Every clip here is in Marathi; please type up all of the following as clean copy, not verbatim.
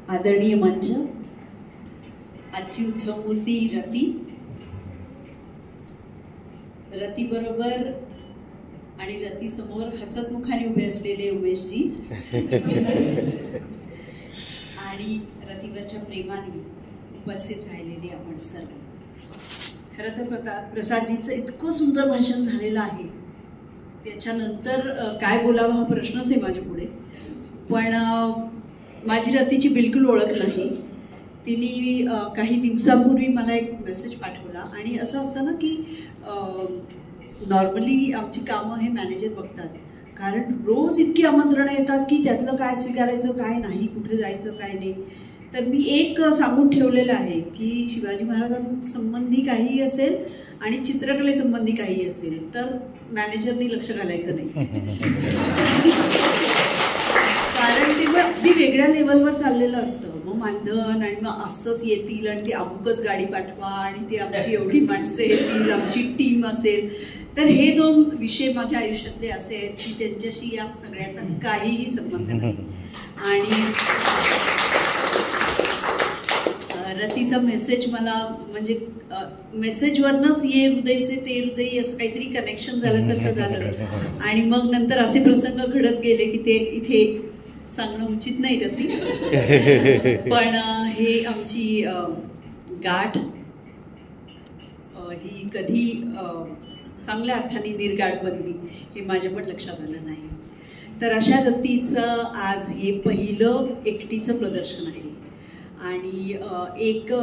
आदरणीय मंच, आजची उत्सवमूर्ती रती बरोबर आणि रती समोर हसतमुखाने उभे असलेले उमेशजी आणि रतीवरच्या प्रेमाने उपस्थित राहिलेले आपण सर्व. खरं तर प्रसादजीचं इतकं सुंदर भाषण झालेलं आहे, त्याच्यानंतर काय बोलावं हा प्रश्नच आहे माझ्या पुढे. पण माझी रतीची बिलकुल ओळख नाही. तिने काही दिवसापूर्वी मला एक मेसेज पाठवला आणि असं असतं ना की नॉर्मली आमची कामं हे मॅनेजर बघतात, कारण रोज इतकी आमंत्रणं येतात की त्यातलं काय स्वीकारायचं काय नाही, कुठे जायचं काय नाही. तर मी एक सांगून ठेवलेलं आहे की शिवाजी महाराजांसंबंधी काहीही असेल आणि चित्रकलेसंबंधी काही असेल तर मॅनेजरनी लक्ष घालायचं नाही, कारण ते मग अगदी वेगळ्या लेवलवर चाललेलं असतं. मग मानधन आणि मग असंच येतील आणि ती अमुकच गाडी पाठवा आणि ती आमची एवढी माणसं येतील, आमची टीम असेल. तर हे दोन विषय माझ्या आयुष्यातले असे आहेत की त्यांच्याशी या सगळ्याचा काहीही संबंध नाही. आणि रतीचा मेसेज मला म्हणजे मेसेजवरनंच ये हृदयचे ते हृदयी असं काहीतरी कनेक्शन झाल्यासारखं झालं आणि मग नंतर असे प्रसंग घडत गेले की ते इथे सांगणं उचित नाही रती. पण हे आमची गाठ ही कधी चांगल्या अर्थाने निर्गाठ बनली हे माझ्या पण लक्षात आलं नाही. तर अशा रतीचं आज हे पहिलं एकटीचं प्रदर्शन आहे आणि एक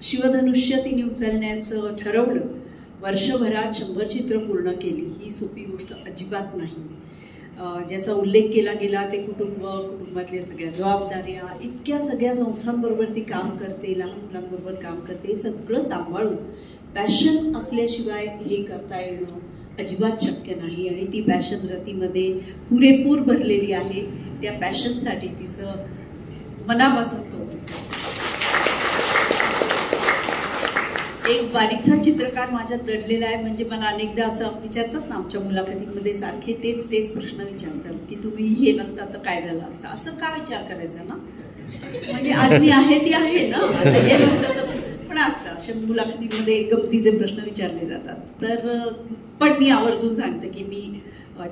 शिवधनुष्य तिने उचलण्याचं ठरवलं. वर्षभरात 100 चित्र पूर्ण केली ही सोपी गोष्ट अजिबात नाही. ज्याचा उल्लेख केला गेला ते कुटुंबातल्या सगळ्या जबाबदाऱ्या, इतक्या सगळ्या संस्थांबरोबर ती काम करते, लहान मुलांबरोबर काम करते, हे सगळं सांभाळून पॅशन असल्याशिवाय हे करता येणं अजिबात शक्य नाही. आणि ती पॅशन रतीमध्ये पुरेपूर भरलेली आहे. त्या पॅशनसाठी तिचं मनापासून कौतुक. एक बारीकसा चित्रकार माझ्यात दडलेला आहे. म्हणजे मला अनेकदा असं विचारतात ना आमच्या मुलाखतीमध्ये, सारखे तेच प्रश्न विचारतात की तुम्ही हे नसतं तर काय झालं असतं. असं का विचार करायचा ना, म्हणजे आज मी आहे ती आहे ना, आता हे नसतं तर पण असतं. अशा मुलाखतीमध्ये गमतीचे प्रश्न विचारले जातात. तर पण मी आवर्जून सांगते की मी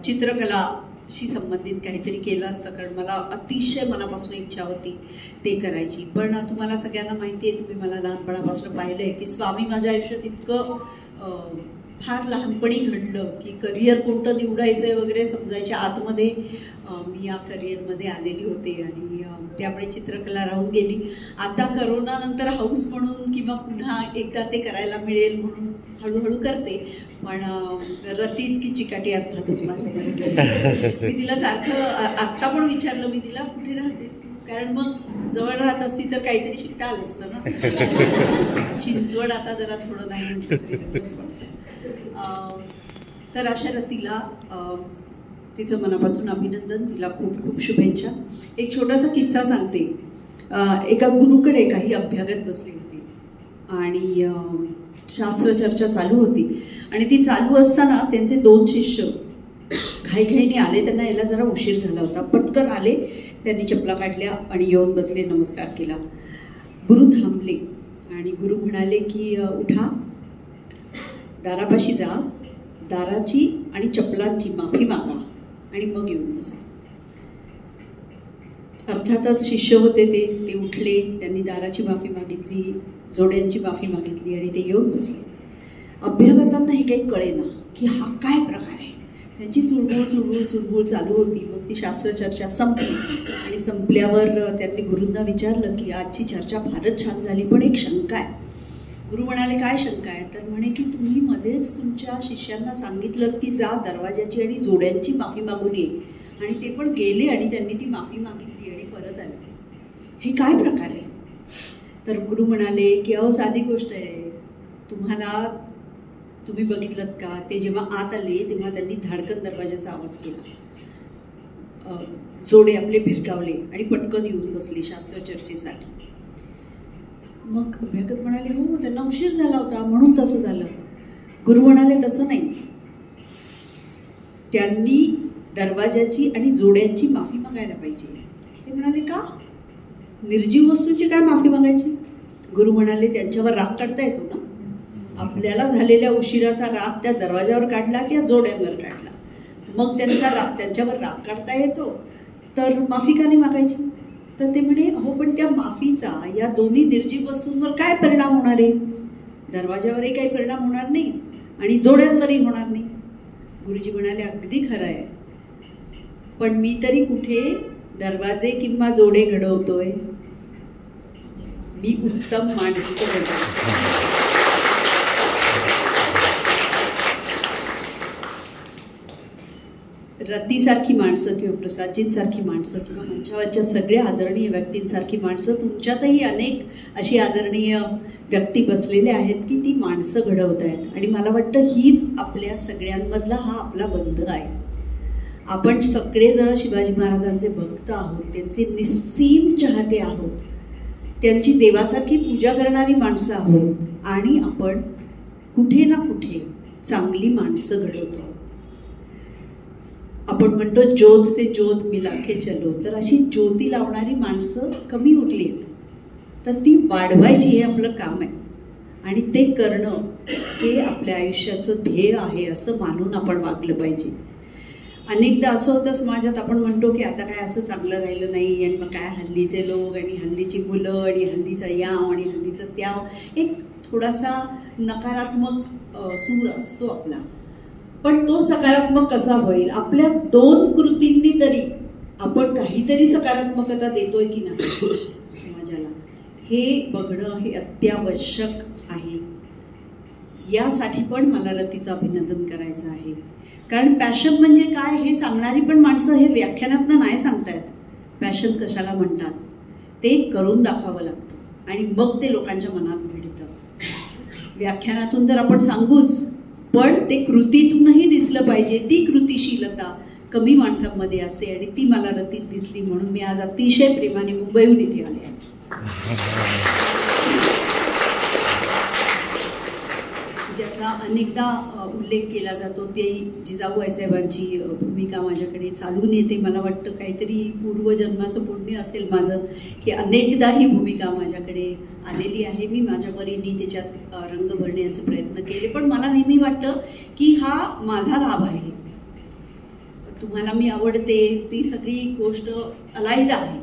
चित्रकलाशी संबंधित काहीतरी केलं असतं, कारण मला अतिशय मनापासून इच्छा होती ते करायची. पण तुम्हाला सगळ्यांना माहिती आहे, तुम्ही मला लहानपणापासून पाहिलं आहे की स्वामी माझ्या आयुष्यात इतकं फार लहानपणी घडलं की करिअर कोणतं निवडायचं आहे वगैरे समजायच्या आतमध्ये मी या करिअरमध्ये आलेली होते आणि त्यामुळे चित्रकला राहून गेली. आता करोनानंतर हाऊस म्हणून किंवा पुन्हा एकदा ते करायला मिळेल म्हणून हळूहळू करते. पण रती इतकी चिकाटी अर्थातच माझ्याकडे. मी तिला सारखं आत्ता पण विचारलं मी तिला, कुठे राहतेस तू, कारण मग जवळ राहत असती तर काहीतरी शिकता आलं असतं ना. चिंचवड आता जरा थोडं नाही म्हटलं. तर अशा रतीला तिचं मनापासून अभिनंदन, तिला खूप खूप शुभेच्छा. एक छोटासा किस्सा सांगते. एका गुरुकडे काही अभ्यागत बसली होती आणि शास्त्रचर्चा चालू होती आणि ती चालू असताना त्यांचे 2 शिष्य घाईघाईने आले. त्यांना यायला जरा उशीर झाला होता. पटकन आले, त्यांनी चपला काढल्या आणि येऊन बसले, नमस्कार केला. गुरु थांबले आणि गुरु म्हणाले की उठा, दारापाशी जा, दाराची आणि चपलांची माफी मागा आणि मग येऊन बसा. अर्थातच शिष्य होते ते उठले, त्यांनी दाराची माफी मागितली, जोड्यांची माफी मागितली आणि ते येऊन बसले. अभ्यागतांना हे काही कळेना की हा काय प्रकार आहे. त्यांची चुळबुळ चालू होती. मग ती शास्त्रचर्चा संपली आणि संपल्यावर त्यांनी गुरूंना विचारलं की आजची चर्चा फारच छान झाली, पण एक शंका आहे. गुरु म्हणाले, काय शंका आहे. तर म्हणे की तुम्ही मध्येच तुमच्या शिष्यांना सांगितलं की जा दरवाजाची आणि जोड्यांची माफी मागून ये, आणि ते पण गेले आणि त्यांनी ती माफी मागितली आणि परत आले. हे काय प्रकार आहे. तर गुरु म्हणाले की अहो साधी गोष्ट आहे, तुम्ही बघितलं का, ते जेव्हा आत आले तेव्हा त्यांनी धाडकन दरवाजाचा आवाज केला, जोडे आपले भिरकावले आणि पटकन येऊन बसले शास्त्रचर्चेसाठी. मग अभ्यागत म्हणाले, हो त्यांना उशीर झाला होता म्हणून तसं झालं. गुरु म्हणाले, तसं नाही, त्यांनी दरवाजाची आणि जोड्यांची माफी मागायला पाहिजे. ते म्हणाले, का. निर्जीव वस्तूंची काय माफी मागायची? गुरु म्हणाले त्यांच्यावर राग काढता येतो ना. आपल्याला झालेल्या उशिराचा राग त्या दरवाजावर काढला, त्या जोड्यांवर काढला, मग त्यांचा राग, त्यांच्यावर राग काढता येतो, तर माफी का नाही मागायची? तर ते म्हणे हो पण त्या माफीचा या दोन्ही निर्जीव वस्तूंवर काय परिणाम होणार आहे? दरवाजावरही काही परिणाम होणार नाही आणि जोड्यांवरही होणार नाही. गुरुजी म्हणाले अगदी खरं आहे, पण मी तरी कुठे दरवाजे किंवा जोडे घडवतोय, मी उत्तम माणसं घडवतोय. रतीसारखी माणसं किंवा प्रसादजींसारखी माणसं किंवा मंचावरच्या सगळ्या आदरणीय व्यक्तींसारखी माणसं, तुमच्यातही अनेक अशी आदरणीय व्यक्ती बसलेले आहेत की ती माणसं घडवत आहेत. आणि मला वाटतं हीच आपल्या सगळ्यांमधला हा आपला बंध आहे. आपण सगळेजण शिवाजी महाराजांचे भक्त आहोत, त्यांचे निस्सीम चाहते आहोत, त्यांची देवासारखी पूजा करणारी माणसं आहोत आणि आपण कुठे ना कुठे चांगली माणसं घडवतो. आपण म्हणतो ज्योत से ज्योत मिलाके चलो, तर अशी ज्योती लावणारी माणसं कमी उरली आहेत, तर ती वाढवायची हे आपलं काम आहे आणि ते करणं हे आपल्या आयुष्याचं ध्येय आहे असं मानून आपण वागलं पाहिजे. अनेकदा असं होतं समाजात, आपण म्हणतो की आता काय असं चांगलं राहिलं नाही आणि मग काय हल्लीचे लोक आणि हल्लीची मुलं आणि हल्लीचा याव आणि हल्लीचं त्याव, एक थोडासा नकारात्मक सूर असतो आपला. पण तो सकारात्मक कसा होईल? आपल्या 2 कृतींनी तरी आपण काहीतरी सकारात्मकता देतोय की नाही समाजाला, हे बघणं हे अत्यावश्यक आहे. यासाठी पण मला रतीचं अभिनंदन करायचं आहे. कारण पॅशन म्हणजे काय हे सांगणारी पण माणसं हे व्याख्यानातनं नाही सांगतायत. पॅशन कशाला म्हणतात ते करून दाखवावं लागतं आणि मग ते लोकांच्या मनात भिडतं. व्याख्यानातून तर आपण सांगूच, पण ते कृतीतूनही दिसलं पाहिजे. ती कृतिशीलता कमी माणसांमध्ये असते आणि ती मला रतीत दिसली, म्हणून मी आज अतिशय प्रेमाने मुंबईहून इथे आले आहे. ज्याचा अनेकदा उल्लेख केला जातो ते जिजाऊ साहेबांची भूमिका माझ्याकडे चालून येते. मला वाटतं काहीतरी पूर्वजन्माचं पुण्य असेल माझं की अनेकदा ही भूमिका माझ्याकडे आलेली आहे. मी माझ्या परीने त्याच्यात रंग भरण्याचे प्रयत्न केले, पण मला नेहमी वाटतं की हा माझा लाभ आहे. तुम्हाला मी आवडते ती सगळी गोष्ट अलाहिदा आहे,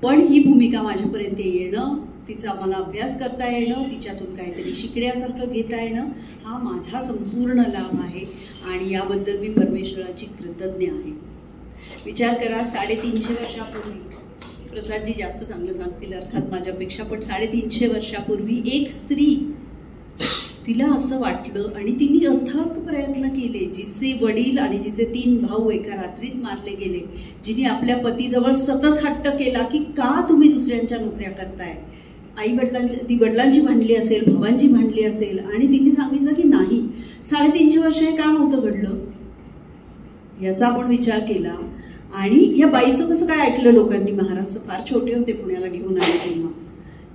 पण ही भूमिका माझ्यापर्यंत येणं, तिचा मला अभ्यास करता येणं, तिच्यातून काहीतरी शिकण्यासारखं घेता येणं हा माझा संपूर्ण लाभ आहे आणि याबद्दल मी परमेश्वराची कृतज्ञ आहे. विचार करा, 350 वर्षापूर्वी, प्रसादजी जास्त चांगलं सांगतील अर्थात माझ्यापेक्षा, पण 350 वर्षापूर्वी एक स्त्री, तिला असं वाटलं आणि तिने अथक प्रयत्न केले. जिचे वडील आणि जिचे 3 भाऊ एका रात्रीत मारले गेले, जिने आपल्या पतीजवळ सतत हट्ट केला की का तुम्ही दुसऱ्यांच्या नोकऱ्या करताय, ती वडिलांची भांडली असेल, भावांची भांडली असेल, आणि तिने सांगितलं की नाही, 350 वर्ष हे का नव्हतं घडलं याचा आपण विचार केला. आणि या बाईचं कसं काय ऐकलं लोकांनी? महाराज फार छोटे होते, पुण्याला घेऊन आले तेव्हा.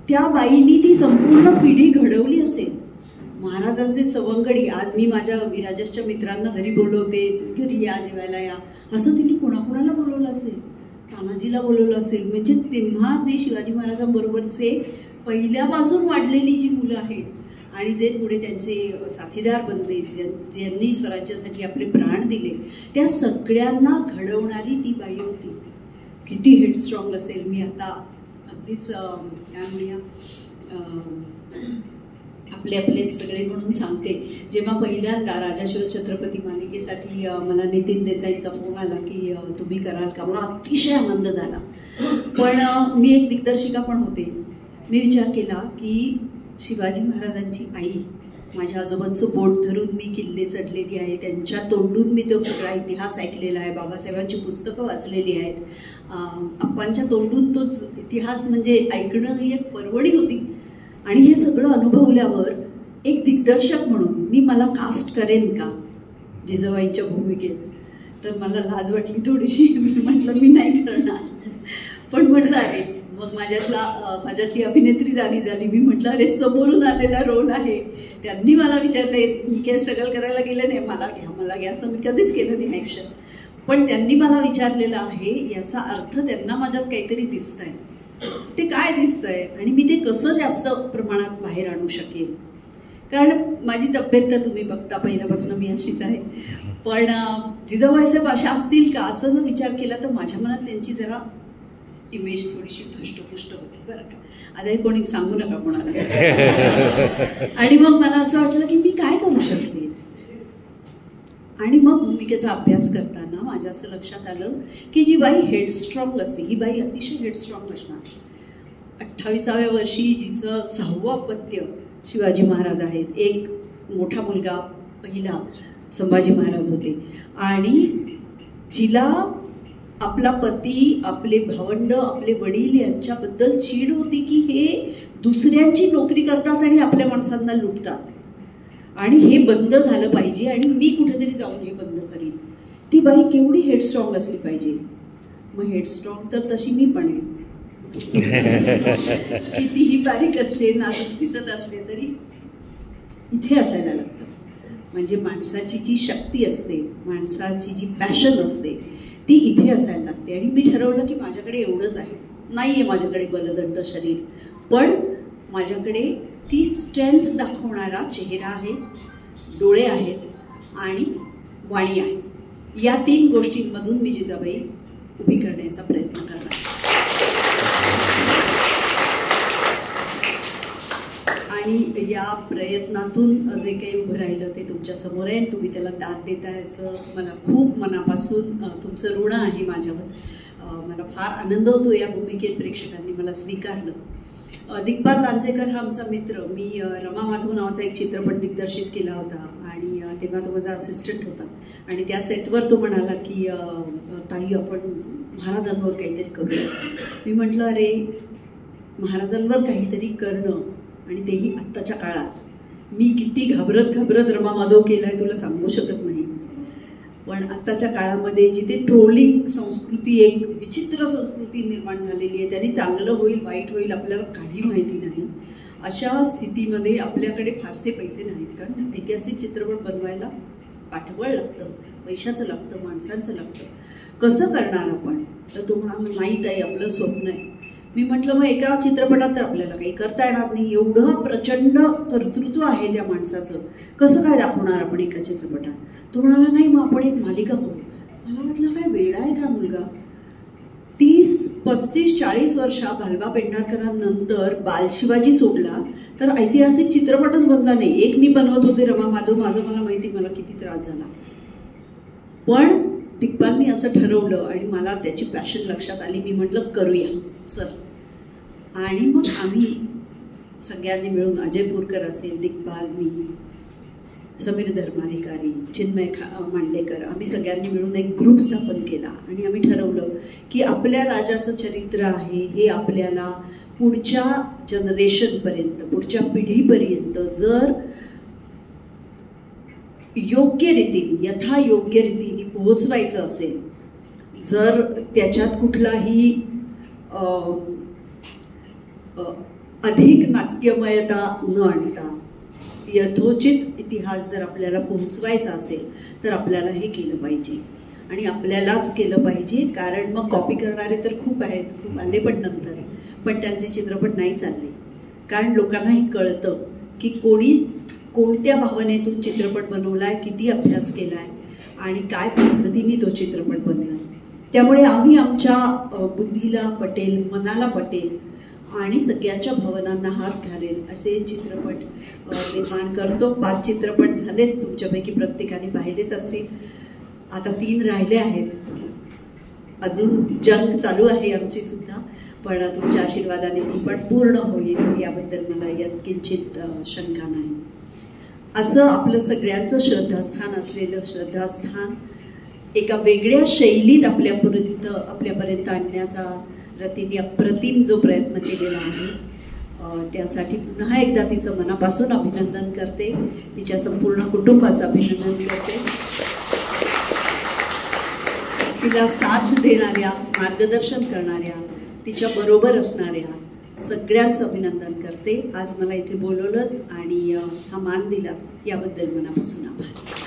त्या बाईनी ती संपूर्ण पिढी घडवली असेल. महाराजांचे सवंगडी, आज मी माझ्या विराजसच्या मित्रांना घरी बोलवते, घरी या, जेवायला या, असं तिने कोणाकोणाला बोलवलं असेल, तानाजीला बोलवलं असेल. म्हणजे तेव्हा जे शिवाजी महाराजांबरोबरचे पहिल्यापासून वाढलेली जी मुलं आहेत आणि जे पुढे त्यांचे साथीदार बनले, ज्यांनी स्वराज्यासाठी आपले प्राण दिले, त्या सगळ्यांना घडवणारी ती बाई होती. किती हेडस्ट्रॉंग असेल. मी आता अगदीच काय म्हणूया आपले सगळे म्हणून सांगते, जेव्हा पहिल्यांदा राजा शिवछत्रपती मालिकेसाठी मला नितीन देसाईंचा फोन आला की तुम्ही कराल का, मला अतिशय आनंद झाला. पण मी एक दिग्दर्शिका पण होते. मी विचार केला की शिवाजी महाराजांची आई, माझ्या आजोबांचं बोट धरून मी किल्ले चढलेली आहे, त्यांच्या तोंडून मी तो सगळा इतिहास ऐकलेला आहे, बाबासाहेबांची पुस्तकं वाचलेली आहेत, आप्पांच्या तोंडून तोच इतिहास म्हणजे ऐकणं ही एक पर्वणी होती. आणि हे सगळं अनुभवल्यावर एक दिग्दर्शक म्हणून मला कास्ट करेन का जिजाबाईंच्या भूमिकेत, तर मला लाज वाटली थोडीशी. मी म्हटलं मी नाही करणार, पण म्हटलं आहे. मग माझ्यातली अभिनेत्री जागी झाली. मी म्हटलं अरे समोरून आलेला रोल आहे, त्यांनी मला विचारले, मी काय स्ट्रगल करायला गेलं नाही, मला घ्या असं मी कधीच केलं नाही आयुष्यात, पण त्यांनी मला विचारलेलं आहे, याचा अर्थ त्यांना माझ्यात काहीतरी दिसतंय. ते काय दिसतंय आणि मी ते कसं जास्त प्रमाणात बाहेर आणू शकेल. कारण माझी तब्येत तर तुम्ही बघता पहिल्यापासून मी अशीच आहे, पण जिजाबाईसाहेब अशा असतील का असं जर विचार केला तर माझ्या मनात त्यांची जरा इमेज थोडीशी धष्टपुष्ट होती बरं का. आता हे कोणी सांगू नका कोणाला. आणि मग मला असं वाटलं की मी काय करू शकते. आणि मग भूमिकेचा अभ्यास करताना माझ्या असं लक्षात आलं की जी बाई हेडस्ट्रॉंग असते, ही बाई अतिशय हेडस्ट्रॉंग असणार. 28व्या वर्षी जिचं 6वं अपत्य शिवाजी महाराज आहेत, एक मोठा मुलगा पहिला संभाजी महाराज होते, आणि जिला आपला पती, आपले भावंड, आपले वडील यांच्याबद्दल चीड होती की हे दुसऱ्यांची नोकरी करतात आणि आपल्या माणसांना लुटतात आणि हे बंद झालं पाहिजे आणि मी कुठेतरी जाऊन हे बंद करीन. ती बाई केवढी हेडस्ट्रॉंग असली पाहिजे. मग हेडस्ट्रॉंग तर तशी मी पण आहे. कितीही बारीक असले, नाजूक दिसत असले तरी इथे असायला लागतं. म्हणजे माणसाची जी शक्ती असते, माणसाची जी पॅशन असते ती इथे असायला लागते. आणि मी ठरवलं की माझ्याकडे एवढंच आहे, नाही आहे माझ्याकडे बलदंत शरीर, पण माझ्याकडे ती स्ट्रेंथ दाखवणारा चेहरा आहे, डोळे आहेत आणि वाणी आहे. या 3 गोष्टींमधून मी जिजाबाई उभी करण्याचा प्रयत्न करणार. आणि या प्रयत्नातून जे काही उभं राहिलं ते तुमच्या समोर आहे. तुम्ही त्याला दाद देता याचं मला खूप मनापासून तुमचं ऋण आहे माझ्यावर. मला फार आनंद होतो या भूमिकेत प्रेक्षकांनी मला स्वीकारलं. दिग्पाल लांजेकर हा आमचा मित्र. मी रमा माधव नावाचा एक चित्रपट दिग्दर्शित केला होता आणि तेव्हा तो माझा असिस्टंट होता. आणि त्या सेटवर तो म्हणाला की ताई आपण महाराजांवर काहीतरी करूया. मी म्हटलं अरे महाराजांवर काहीतरी करणं आणि तेही आत्ताच्या काळात, मी किती घाबरत रमा माधव केला आहे तुला सांगू शकत नाही. पण आत्ताच्या काळामध्ये जिथे ट्रोलिंग संस्कृती, एक विचित्र संस्कृती निर्माण झालेली आहे, त्यांनी चांगलं होईल वाईट होईल आपल्याला काही माहिती नाही. अशा स्थितीमध्ये आपल्याकडे फारसे पैसे नाहीत, कारण ऐतिहासिक चित्रपट बनवायला पाठबळ लागतं, पैशाचं लागतं, माणसांचं लागतं. कसं करणार आपण? तर तो म्हणाला नाही ताई आपलं स्वप्न आहे. मी म्हटलं मग एका चित्रपटात तर आपल्याला काही करता येणार नाही, एवढं प्रचंड कर्तृत्व आहे त्या माणसाचं, कसं काय दाखवणार आपण एका चित्रपटात? तो म्हणाला नाही मग आपण एक मालिका करू. मला वाटलं काय वेडा आहे का मुलगा. 30, 35, 40 वर्षा भालबा पेंढारकरांनंतर बालशिवाजी सोडला तर ऐतिहासिक चित्रपटच बनला नाही. एक मी बनवत होते रमा माधव, माझं मला माहिती मला किती त्रास झाला. पण दिग्पालनी असं ठरवलं आणि मला त्याची पॅशन लक्षात आली. मी म्हटलं करूया चल. आणि मग आम्ही सगळ्यांनी मिळून, अजय पूरकर असेल, दिग्पाल, मी, समीर धर्माधिकारी, चिन्मय मांडलेकर, आम्ही सगळ्यांनी मिळून एक ग्रुप स्थापन केला आणि आम्ही ठरवलं की आपल्या राजाचं चरित्र आहे हे आपल्याला पुढच्या जनरेशनपर्यंत, पुढच्या पिढीपर्यंत जर योग्य रीतीने, यथायोग्य रीतीने पोहोचवायचं असेल, जर त्याच्यात कुठलाही अधिक नाट्यमयता न आणता यथोचित इतिहास जर आपल्याला पोहोचवायचा असेल तर आपल्याला हे केलं पाहिजे आणि आपल्यालाच केलं पाहिजे. कारण मग कॉपी करणारे तर खूप आहेत, खूप आले पण नंतर, पण त्यांचे चित्रपट नाही चालले. कारण लोकांना हे कळतं की कोणी कोणत्या भावनेतून चित्रपट बनवलाय, किती अभ्यास केलाय आणि काय पद्धतीने तो चित्रपट बनलाय. त्यामुळे आम्ही आमच्या बुद्धीला पटेल, मनाला पटेल आणि सगळ्यांच्या भावनांना हात घालेल असे चित्रपट निर्माण करतो. 5 चित्रपट झालेत, तुमच्यापैकी प्रत्येकाने पाहिलेच असतील. आता 3 राहिले आहेत. अजून जंग चालू आहे आमची सुद्धा, पण तुमच्या आशीर्वादाने ती पण पूर्ण होईल याबद्दल मला यत्किंचित शंका नाही. असं आपलं सगळ्यांचं श्रद्धास्थान असलेलं श्रद्धास्थान एका वेगळ्या शैलीत आपल्यापर्यंत आणण्याचा रतीने अप्रतिम जो प्रयत्न केलेला आहे त्यासाठी पुन्हा एकदा तिचं मनापासून अभिनंदन करते, तिच्या संपूर्ण कुटुंबाचं अभिनंदन करते. तिला साथ देणाऱ्या, मार्गदर्शन करणाऱ्या, तिच्या बरोबर असणाऱ्या सगळ्यांचं अभिनंदन करते. आज मला इथे बोलवलं आणि हा मान दिला याबद्दल मनापासून आभार.